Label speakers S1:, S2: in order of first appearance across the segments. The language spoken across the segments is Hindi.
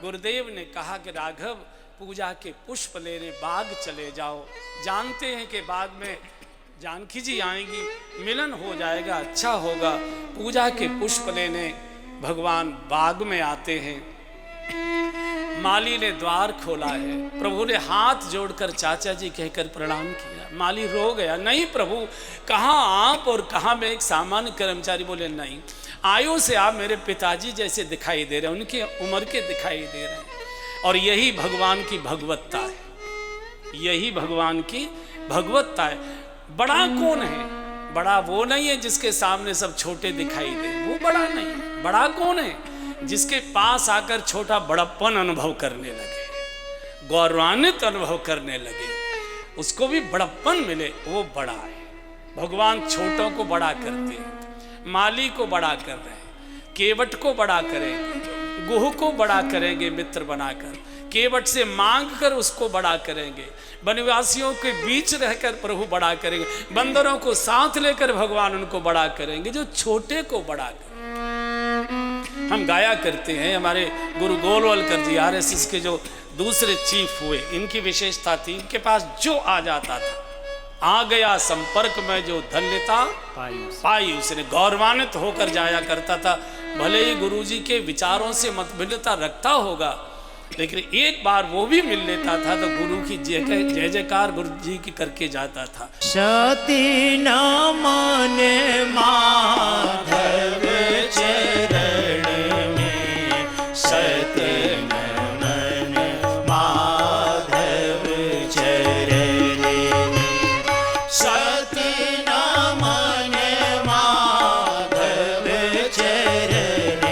S1: गुरुदेव ने कहा कि राघव पूजा के पुष्प लेने बाग चले जाओ। जानते हैं कि बाग में जानकी जी आएंगी, मिलन हो जाएगा, अच्छा होगा। पूजा के पुष्प लेने भगवान बाग में आते हैं। माली ने द्वार खोला है। प्रभु ने हाथ जोड़कर चाचा जी कहकर प्रणाम किया। माली रो गया, नहीं प्रभु, कहाँ आप और कहाँ मैं एक सामान्य कर्मचारी। बोले नहीं, आयु से आप मेरे पिताजी जैसे दिखाई दे रहे हैं, उनकी उम्र के दिखाई दे रहे हैं। और यही भगवान की भगवत्ता है, यही भगवान की भगवत्ता है। बड़ा कौन है? बड़ा वो नहीं है जिसके सामने सब छोटे दिखाई दे, वो बड़ा नहीं है। बड़ा कौन है? जिसके पास आकर छोटा बड़प्पन अनुभव करने लगे, गौरवान्वित अनुभव करने लगे, उसको भी बड़प्पन मिले, वो बड़ा है। भगवान छोटों को बड़ा करते हैं। माली को बड़ा कर रहे हैं, केवट को बड़ा करेंगे, गुह को बड़ा करेंगे मित्र बनाकर, केवट से मांग कर उसको बड़ा करेंगे, वनवासियों के बीच रहकर प्रभु बड़ा करेंगे, बंदरों को साथ लेकर भगवान उनको बड़ा करेंगे, जो छोटे को बड़ा करेंगे। हम गाया करते हैं, हमारे गुरु गोलवलकर जी आरएसएस के जो दूसरे चीफ हुए, इनकी विशेषता थी, इनके पास जो आ जाता था, आ गया संपर्क में जो धन्यता पाई उसने, गौरवान्वित होकर जाया करता था। भले ही गुरुजी के विचारों से मतभिन्नता रखता होगा, लेकिन एक बार वो भी मिल लेता था तो गुरु की जय जयकार गुरु जी की करके जाता था।
S2: सती न माने माधव चरण में, सती न माने माधव चरण में, सती न माने माधव चरण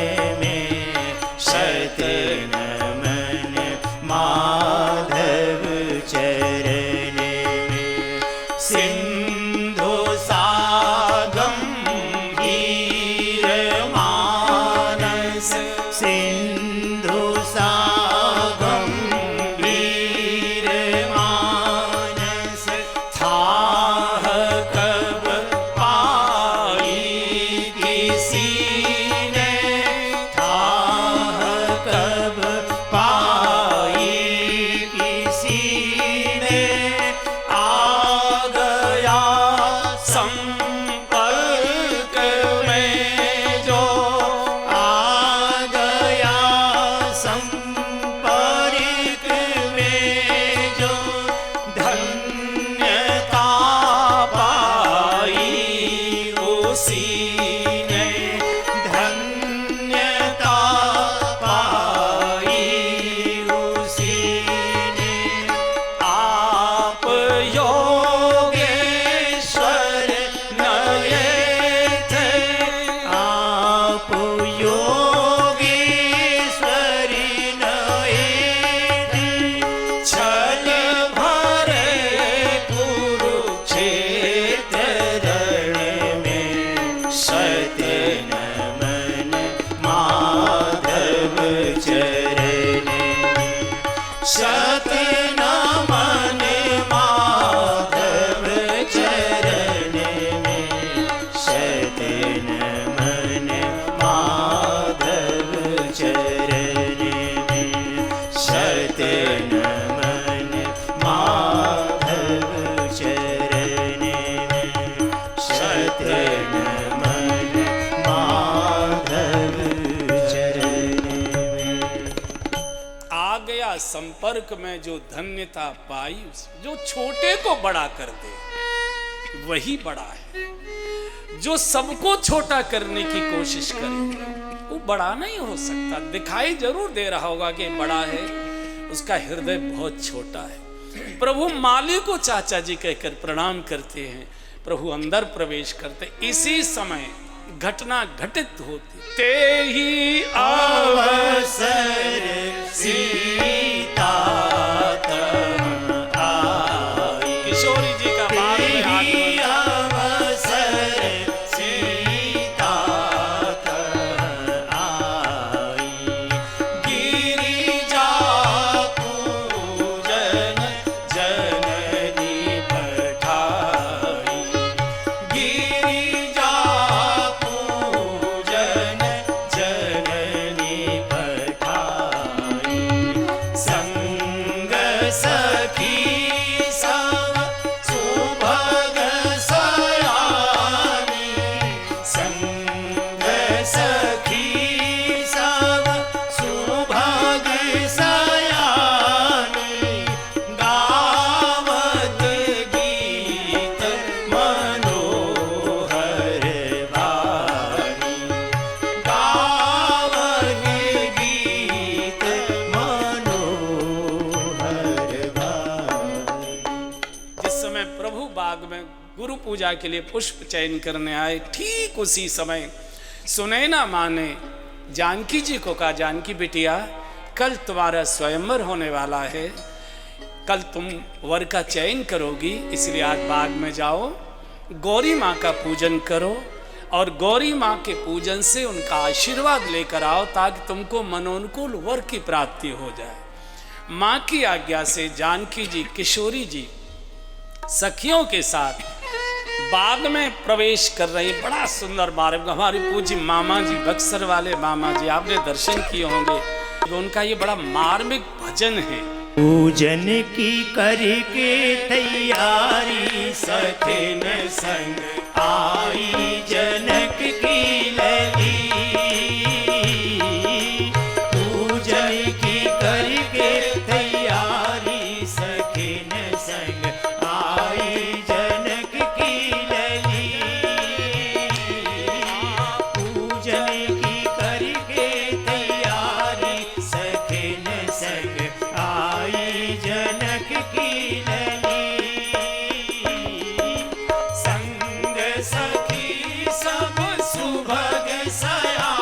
S2: में, सती न माधव चरण में। सिंधु सागम वीर मानस, सिंधु सागम वीर मानस, थाह कब पाई किसी ने, थाह कब पाई किसी ने, आ गया संपर्क में जो, आ गया संपर्क में जो, धन्यता पाई उसी ने, धन्यता पाई उसी ने। आप योगेश्वर नये थे, आप योगेश्वर नये थे, छल भरे कुरुक्षेत्र रण में, सत्य नमन माधव चरण में, सत्य नमन माधव चरण में, सत्य नमन माधव चरण में, सत्य नमन माधव चरण में, सत्य नमन माधव चरण में।
S1: आ गया संपर्क में जो धन्यता पाई, जो छोटे को बड़ा कर दे वही बड़ा है। जो सबको छोटा करने की कोशिश करे वो बड़ा नहीं हो सकता। दिखाई जरूर दे रहा होगा कि बड़ा है, उसका हृदय बहुत छोटा है। प्रभु माली को चाचा जी कहकर प्रणाम करते हैं। प्रभु अंदर प्रवेश करते, इसी समय घटना घटित होती। ते ही
S2: अवसर सीता आई,
S1: किशोरी जी का बाल में हाथ
S2: अवसर सीता आई, गिरिजा पूजन जननी पठाई, गिरिजा पूजन जननी पठाई, सखी सब सुभग सयानी संग सखी सब सुभग सयानी गावत गीत मनोहर भारी गावत गीत मनोहर भारी।
S1: जिस समय प्रभु बाग में गुरु पूजा के लिए पुष्प चयन करने आए, ठीक उसी समय सुनैना माँ ने जानकी जी को कहा, जानकी बिटिया कल तुम्हारा स्वयंवर होने वाला है, कल तुम वर का चयन करोगी, इसलिए आज बाग में जाओ, गौरी माँ का पूजन करो और गौरी माँ के पूजन से उनका आशीर्वाद लेकर आओ ताकि तुमको मनोनुकूल वर की प्राप्ति हो जाए। माँ की आज्ञा से जानकी जी, किशोरी जी सखियों के साथ बाग में प्रवेश कर रही। बड़ा सुंदर मार्ग, हमारे पूज्य मामा जी, बक्सर वाले मामा जी, आपने दर्शन किए होंगे, उनका ये बड़ा मार्मिक भजन है।
S2: पूजन की करके तैयारी सखिन संग आई जनक की लली। पूजन की करके तैयारी सखिन संग आई जनक की लली। पूजन की करके तैयारी सखिन संग आई जनक की लली। संग सखी सब सुभग सया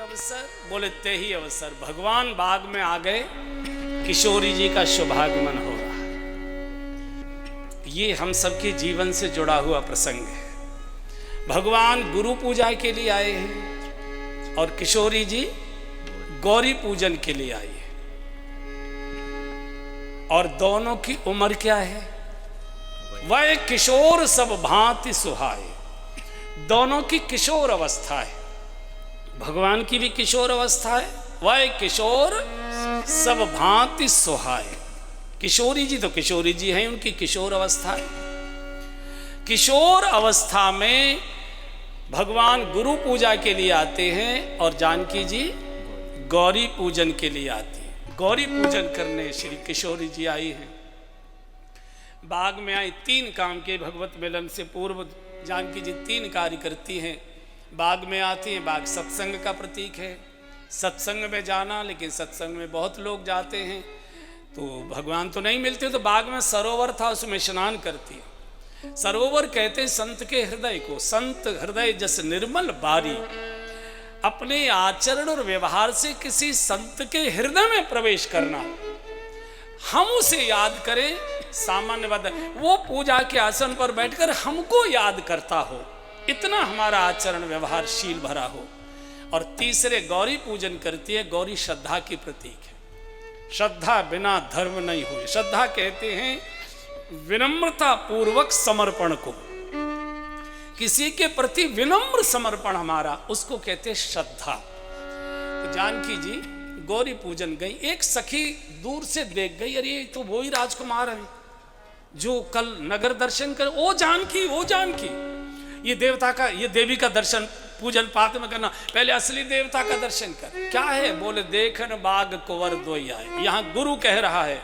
S1: अवसर, बोले ते ही अवसर भगवान बाग में आ गए, किशोरी जी का शुभागमन हो रहा। ये हम सबके जीवन से जुड़ा हुआ प्रसंग है। भगवान गुरु पूजा के लिए आए हैं और किशोरी जी गौरी पूजन के लिए आई है। और दोनों की उम्र क्या है? वह किशोर सब भांति सुहाए। दोनों की किशोर अवस्था है। भगवान की भी किशोर अवस्था है, वह किशोर सब भांति सुहाए। किशोरी जी तो किशोरी जी हैं, उनकी किशोर अवस्था है। किशोर अवस्था में भगवान गुरु पूजा के लिए आते हैं और जानकी जी गौरी पूजन के लिए आती है। गौरी पूजन करने श्री किशोरी जी आई हैं। बाग में आई, 3 काम के भगवत मिलन से पूर्व जानकी जी 3 कार्य करती हैं। बाग में आती हैं, बाग सत्संग का प्रतीक है। सत्संग में जाना, लेकिन सत्संग में बहुत लोग जाते हैं तो भगवान तो नहीं मिलते, तो बाग में सरोवर था, उसमें स्नान करती है। सरोवर कहते हैं संत के हृदय को। संत हृदय जस निर्मल बारी। अपने आचरण और व्यवहार से किसी संत के हृदय में प्रवेश करना, हम उसे याद करें। सामान्य बात है, वो पूजा के आसन पर बैठकर हमको याद करता हो, इतना हमारा आचरण व्यवहारशील भरा हो। और तीसरे गौरी पूजन करती है। गौरी श्रद्धा की प्रतीक है। श्रद्धा बिना धर्म नहीं हुए। श्रद्धा कहते हैं विनम्रता पूर्वक समर्पण को, किसी के प्रति विनम्र समर्पण हमारा, उसको कहते हैं श्रद्धा। तो जानकी जी गौरी पूजन गई। एक सखी दूर से देख गई, अरे ये तो वही राजकुमार है जो कल नगर दर्शन कर। ओ जानकी, ओ जानकी, ये देवता का, ये देवी का दर्शन पूजन पाठ में करना, पहले असली देवता का दर्शन कर। क्या है? बोले देखन बाग कुंवर दोई आए। यहाँ गुरु कह रहा है,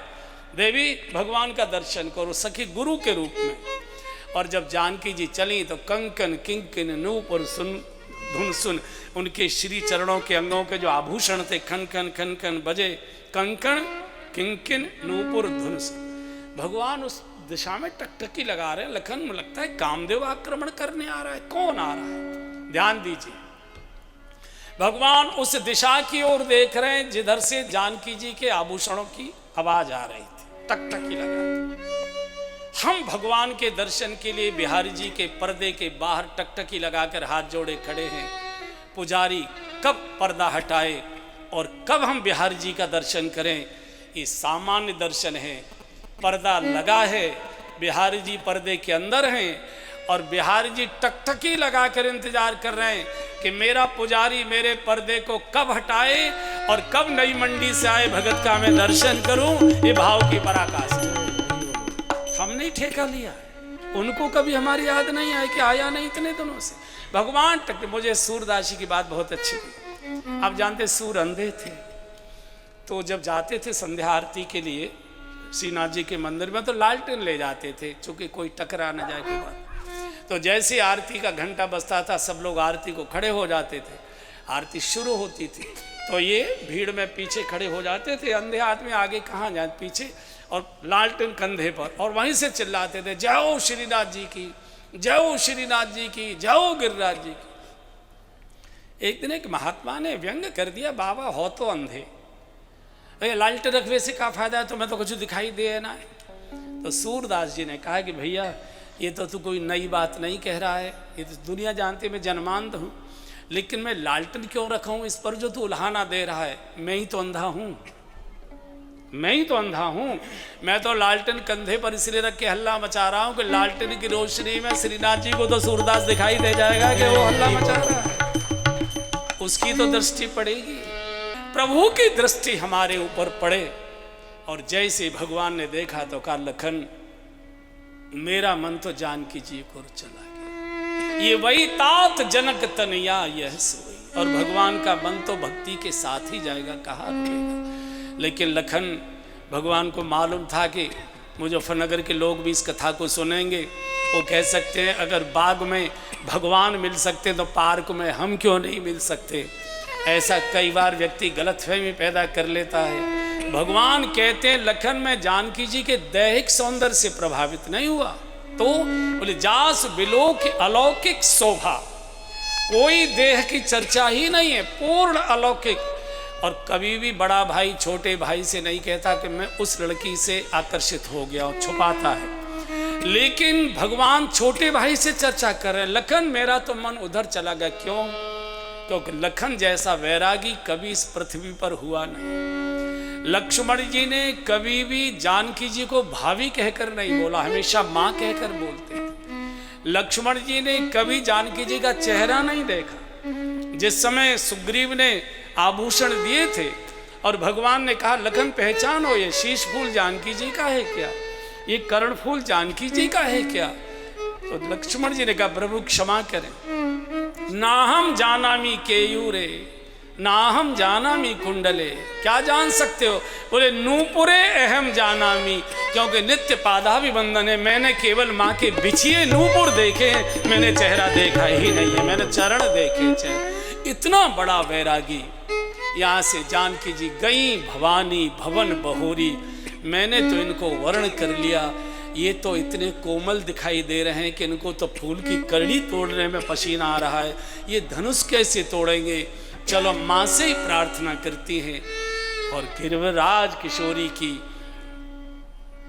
S1: देवी भगवान का दर्शन करो, सखी गुरु के रूप में। और जब जानकी जी चली तो कंकन किंकिन नूपुर सुन धुन सुन, उनके श्री चरणों के अंगों के जो आभूषण थे, खन खन खन खन बजे, कंकण किंकिन नूपुर धुन सुन। भगवान उस दिशा में टकटकी लगा रहे हैं। लखन में लगता है कामदेव आक्रमण करने आ रहा है। कौन आ रहा है? ध्यान दीजिए, भगवान उस दिशा की ओर देख रहे हैं जिधर से जानकी जी के आभूषणों की आवाज आ रही थी। टकटकी लगा। हम भगवान के दर्शन के लिए बिहारी जी के पर्दे के बाहर टकटकी लगाकर हाथ जोड़े खड़े हैं। पुजारी कब पर्दा हटाए और कब हम बिहारी जी का दर्शन करें, ये सामान्य दर्शन है। पर्दा लगा है, बिहारी जी पर्दे के अंदर हैं और बिहारी जी टकटकी लगाकर इंतजार कर रहे हैं कि मेरा पुजारी मेरे पर्दे को कब हटाए और कब नई मंडी से आए भगत का मैं दर्शन करूं। ये भाव की पराकाष्ठा। हमने ठेका लिया है, उनको कभी हमारी याद नहीं आई कि आया नहीं इतने दिनों से भगवान। मुझे सूरदासी की बात बहुत अच्छी थी। आप जानते सूर अंधे थे, तो जब जाते थे संध्या आरती के लिए श्रीनाथ जी के मंदिर में तो लालटेन ले जाते थे, चूंकि कोई टकरा न जाए कोई बात। तो जैसे आरती का घंटा बजता था, सब लोग आरती को खड़े हो जाते थे। आरती शुरू होती थी तो ये भीड़ में पीछे खड़े हो जाते थे। अंधे आदमी आगे कहाँ जाए, पीछे, और लालटेन कंधे पर, और वहीं से चिल्लाते थे, जय हो श्रीनाथ जी की, जय हो श्रीनाथ जी की, जय हो गिरिराज जी की। एक दिन एक महात्मा ने व्यंग कर दिया, बाबा हो तो अंधे, भैया लालटेन रखने से क्या फायदा है, तुम्हें तो कुछ दिखाई दे ना। तो सूरदास जी ने कहा कि भैया ये तो तू कोई नई बात नहीं कह रहा है, ये तो दुनिया जानती है, मैं जन्मांध हूँ, लेकिन मैं लालटेन क्यों रखा हूँ इस पर जो तू उल्हाना दे रहा है। मैं ही तो अंधा हूँ, मैं ही तो अंधा हूँ। मैं तो लालटेन कंधे पर इसलिए रख के हल्ला मचा रहा हूँ कि लालटेन की रोशनी में श्रीनाथ जी को तो सूरदास दिखाई दे जाएगा कि वो हल्ला मचा रहा है। उसकी तो दृष्टि पड़ेगी, प्रभु की दृष्टि हमारे ऊपर पड़े। और जैसे भगवान ने देखा तो कहा, लखन मेरा मन तो जानकी जी को चला गया। ये वही तात जनक तनया यह सोई। और भगवान का मन तो भक्ति के साथ ही जाएगा, कहाँ रुकेगा। लेकिन लखन भगवान को मालूम था कि मुजफ्फरनगर के लोग भी इस कथा को सुनेंगे। वो कह सकते हैं अगर बाग में भगवान मिल सकते तो पार्क में हम क्यों नहीं मिल सकते। ऐसा कई बार व्यक्ति गलतफहमी पैदा कर लेता है। भगवान कहते हैं लखन में जानकी जी के दैहिक सौंदर्य से प्रभावित नहीं हुआ, तो बोले जास बिलोक अलौकिक शोभा। कोई देह की चर्चा ही नहीं है, पूर्ण अलौकिक। और कभी भी बड़ा भाई छोटे भाई से नहीं कहता कि मैं उस लड़की से आकर्षित हो गया हूं, छुपाता है। लेकिन भगवान छोटे भाई से चर्चा कर रहे हैं, लखन मेरा तो मन उधर चला गया। क्यों? क्योंकि लखन जैसा वैरागी कभी इस पृथ्वी पर हुआ नहीं। लक्ष्मण जी ने कभी भी जानकी जी को भाभी कहकर नहीं बोला, हमेशा मां कहकर बोलते थे। लक्ष्मण जी ने कभी जानकी जी का चेहरा नहीं देखा। जिस समय सुग्रीव ने आभूषण दिए थे और भगवान ने कहा लखन पहचानो, ये शीश फूल जानकी जी का है क्या, ये कर्ण फूल जानकी जी का है क्या? तो लक्ष्मण जी ने कहा प्रभु क्षमा करें, ना हम जानामी केयूरे ना हम जानामी कुंडले। क्या जान सकते हो? बोले नूपुरे अहम जानामी, क्योंकि नित्य पादाभिवंदन है। मैंने केवल माँ के बिछिए नूपुर देखे, मैंने चेहरा देखा ही नहीं है, मैंने चरण देखे चेहरा। इतना बड़ा वैरागी। यहाँ से जानकी जी गई भवानी भवन बहोरी, मैंने तो इनको वर्ण कर लिया। ये तो इतने कोमल दिखाई दे रहे हैं कि इनको तो फूल की कड़ी तोड़ने में पसीना आ रहा है, ये धनुष कैसे तोड़ेंगे? चलो माँ से ही प्रार्थना करती हैं। और गिरिराज किशोरी की,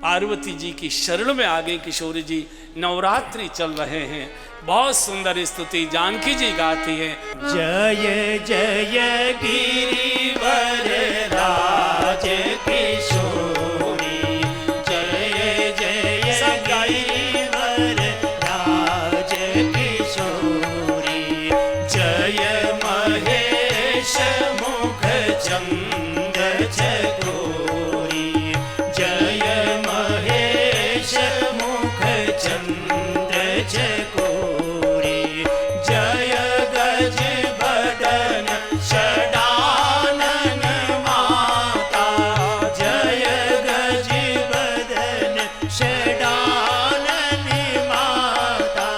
S1: पार्वती जी की शरण में आ गई किशोरी जी। नवरात्रि चल रहे हैं, बहुत सुंदर स्तुति जानकी जी गाती हैं।
S2: जय जय गिरिवर राज किशोरी, जय जय गिरिवर राज किशोरी, जय महेश मुख चंद चकोरी, जय महेश मुख चंद चकोरी, जय गज बदन षडानन माता, जय गज बदन षडानन माता,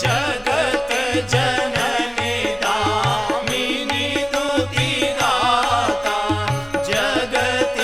S2: जगत जननी दामिनी तुति गाता, जगत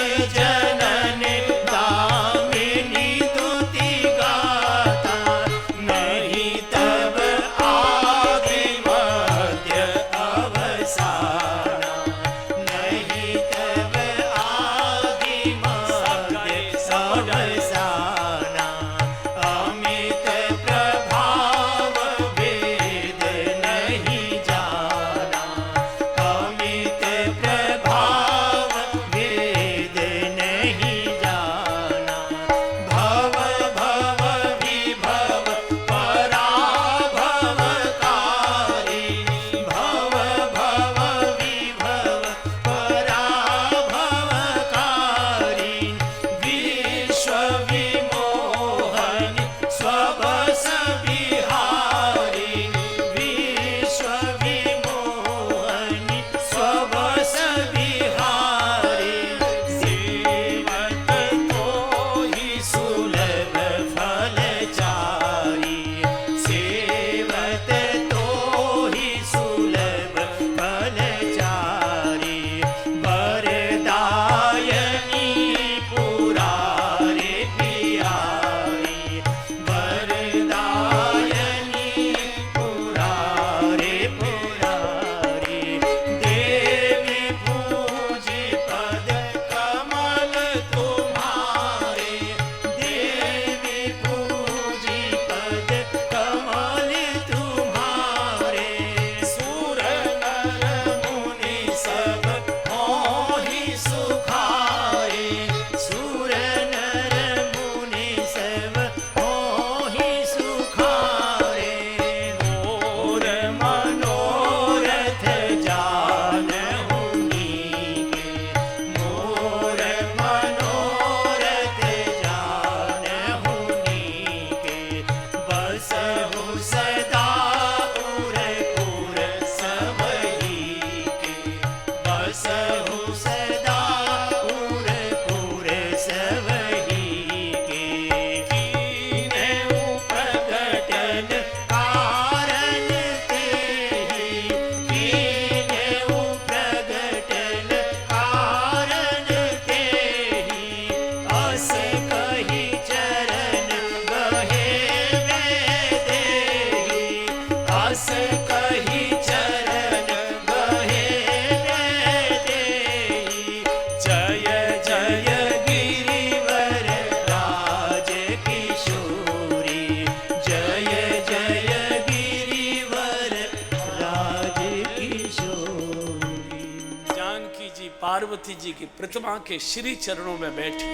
S1: पार्वती जी की प्रतिमा के श्री चरणों में बैठी,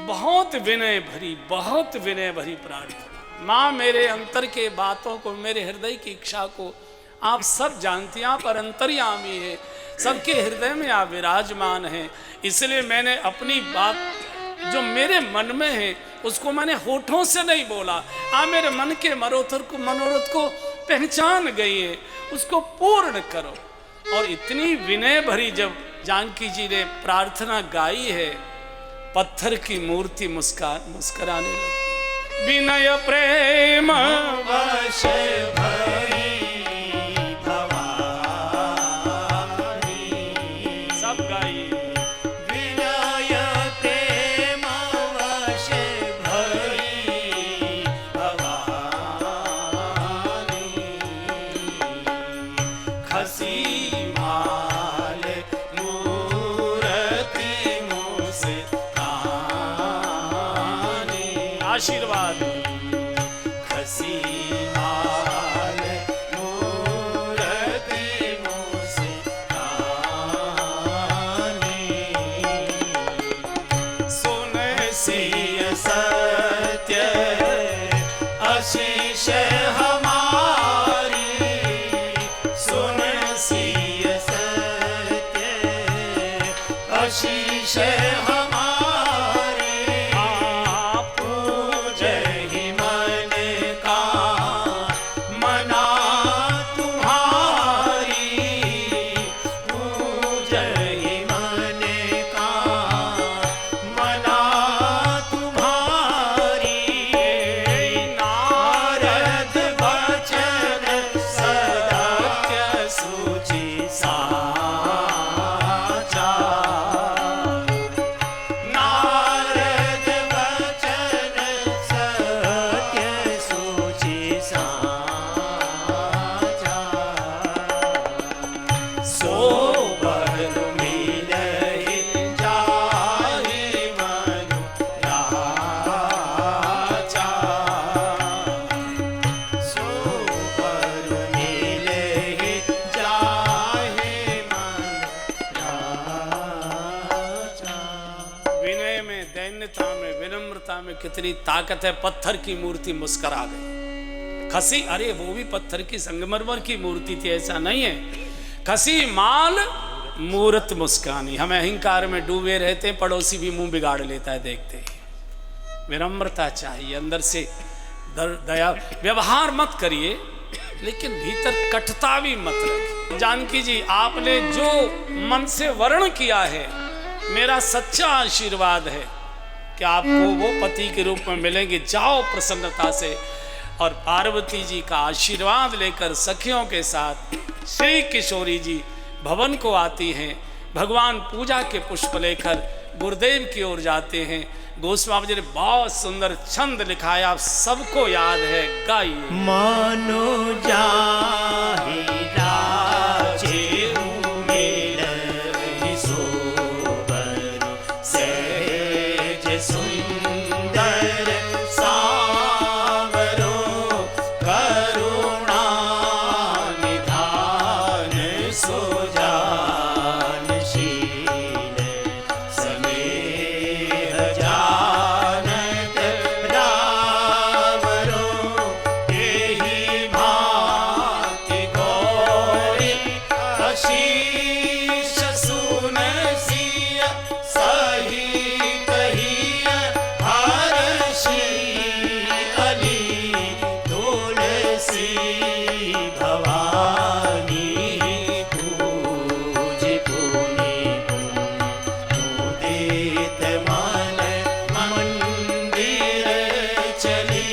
S1: बहुत विनय भरी प्रार्थना। माँ, मेरे अंतर के बातों को, मेरे हृदय की इच्छा को आप सब जानती हैं, आप अंतर्यामी हैं, सबके हृदय में आप विराजमान हैं। इसलिए मैंने अपनी बात जो मेरे मन में है उसको मैंने होठों से नहीं बोला। आप मेरे मन के मनोरथ को पहचान गई है, उसको पूर्ण करो। और इतनी विनय भरी जब जानकी जी ने प्रार्थना गाई है, पत्थर की मूर्ति मुस्कुराने लगी। विनय प्रेम
S2: वश भई
S1: सब गाइए।
S2: विनय प्रेम वश भई भवानी, खसी माल मूरति मुस्कानी।
S1: आशीर्वाद।
S2: खसी माल मूरति मुस्कानी। सुन सिय सत्य आशीष हमारी, सुन सिय सत्य आशीष हमारी। पूजहि मन का मना तुम्हारी, पूजहि मन का मना तुम्हारी। नारद वचन सत्य सूचि साचा, नारद वचन सत्य सूचि साचा। सो बर मिलहि जाहि मनु राजा, सो बर मिलहि जाहि मनु राजा।
S1: विनय में, दैन्यता में, विनम्रता में कितनी ताकत है। पत्थर की मूर्ति मुस्कुरा गई। खसी, अरे वो भी पत्थर की संगमरमर की मूर्ति थी, ऐसा नहीं है। खसी माल मूरत मुस्कानी। हम अहंकार में डूबे रहते हैं, पड़ोसी भी मुंह बिगाड़ लेता है देखते ही। विनम्रता चाहिए, अंदर से दया। व्यवहार मत करिए, लेकिन भीतर कटता भी मत रखिए। जानकी जी, आपने जो मन से वर्ण किया है, मेरा सच्चा आशीर्वाद है कि आपको वो पति के रूप में मिलेंगे। जाओ प्रसन्नता से। और पार्वती जी का आशीर्वाद लेकर सखियों के साथ श्री किशोरी जी भवन को आती हैं। भगवान पूजा के पुष्प लेकर गुरुदेव की ओर जाते हैं। गोस्वामी जी ने बहुत सुंदर छंद लिखा है, आप सबको याद है, गाइए।
S2: मानो जाहि राजे मिलहि सोबर, सहज सुंदर सावरो, करुणा निधान सुजानशील, स्नेह जानत रावरो। एहि भांति गौरी आशीष सुनसिय, सही कहिय हर्षि अली तुलसी भवानी। पूज पुनि मुदित मन मंदिर चली,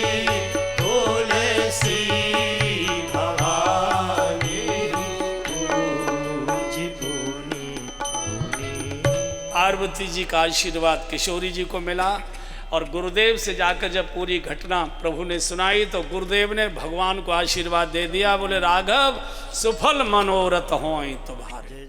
S2: तुलसी भवानी। पूज पुनि
S1: पार्वती जी का आशीर्वाद किशोरी जी को मिला। और गुरुदेव से जाकर जब पूरी घटना प्रभु ने सुनाई तो गुरुदेव ने भगवान को आशीर्वाद दे दिया। बोले, राघव सुफल मनोरथ हों तुम्हारे।